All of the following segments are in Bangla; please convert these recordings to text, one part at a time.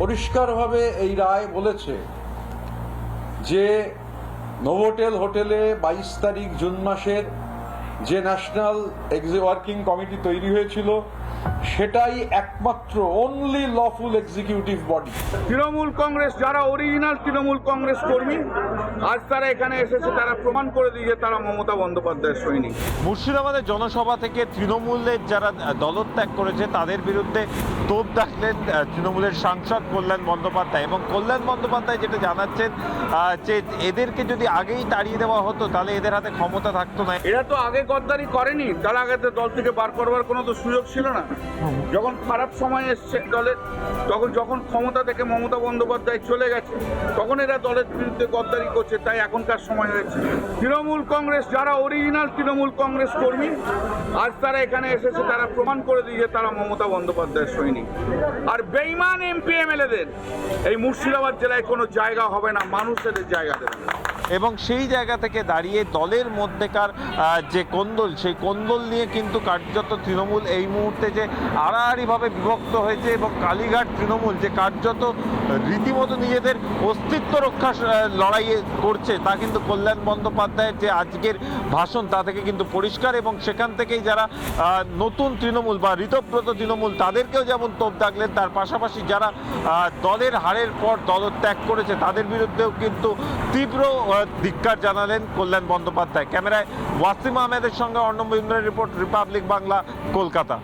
পরিষ্কারভাবে এই রায় বলেছে যে নোভোটেল হোটেলে 22 তারিখ জুন মাসের যে ন্যাশনাল ওয়ার্কিং কমিটি তৈরি হয়েছিল সেটাই একমাত্র only lawful executive body. Trinamool Congress যারা অরিজিনাল তৃণমূল কংগ্রেস কর্মী আজ তারা এখানে এসেছে, তারা প্রমাণ করে দিয়ে তারা মমতা বন্দ্যোপাধ্যায়ের সৈনিক। মুর্শিদাবাদের জনসভা থেকে তৃণমূলের যারা দলত্যাগ করেছে তাদের বিরুদ্ধে তোপ দাগলেন তৃণমূলের সাংসদ কল্যাণ বন্দ্যোপাধ্যায়, এবং কল্যাণ বন্দ্যোপাধ্যায় যেটা জানাচ্ছেন যে এদেরকে যদি আগেই তাড়িয়ে দেওয়া হতো তাহলে এদের হাতে ক্ষমতা থাকতো না। এরা তো আগে গদ্দারি করেনি, তার আগে তো দল থেকে বার করবার কোনো তো সুযোগ ছিল না। যখন খারাপ সময় এসছে দলের, যখন ক্ষমতা থেকে মমতা বন্দ্যোপাধ্যায় চলে গেছে তখন এরা দলের বিরুদ্ধে গদ্দারি করছে, তাই এখনকার সময় হয়েছে। তৃণমূল কংগ্রেস যারা অরিজিনাল তৃণমূল কংগ্রেস কর্মী আজ তারা এখানে এসেছে, তারা প্রমাণ করে দিয়ে তারা মমতা বন্দ্যোপাধ্যায়ের সৈনিক। আর বেঈমান এমপি এমএলএদের এই মুর্শিদাবাদ জেলায় কোনো জায়গা হবে না, মানুষ এদের জায়গা দেবে। এবং সেই জায়গা থেকে দাঁড়িয়ে দলের মধ্যেকার যে কোন্দল, সেই কোন্দল নিয়ে কিন্তু কার্যত তৃণমূল এই মুহূর্তে যে আড়াআড়িভাবে বিভক্ত হয়েছে, এবং কালীঘাট তৃণমূল যে কার্যত রীতিমতো নিজেদের অস্তিত্ব রক্ষা লড়াই করছে তা কিন্তু কল্যাণ বন্দ্যোপাধ্যায়ের যে আজকের ভাষণ তা থেকে কিন্তু পরিষ্কার। এবং সেখান থেকেই যারা নতুন তৃণমূল বা ঋতব্রত তৃণমূল তাদেরকেও যেমন তোপ দাগলেন, তার পাশাপাশি যারা দলের হারের পর দলত্যাগ করেছে তাদের বিরুদ্ধেও কিন্তু তীব্র ধিক্কার জানালেন কল্যাণ বন্দ্যোপাধ্যায়। ক্যামেরায় ওয়াসিম আহমেদের সঙ্গে অর্ণব ইন্দ্রের রিপোর্ট, রিপাবলিক বাংলা, কলকাতা।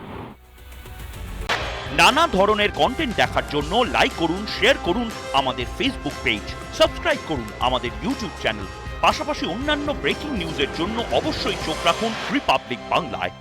নানা ধরনের কন্টেন্ট দেখার জন্য লাইক করুন, শেয়ার করুন আমাদের ফেসবুক পেজ, সাবস্ক্রাইব করুন আমাদের ইউটিউব চ্যানেল। পাশাপাশি অন্যান্য ব্রেকিং নিউজের জন্য অবশ্যই চোখ রাখুন রিপাবলিক বাংলায়।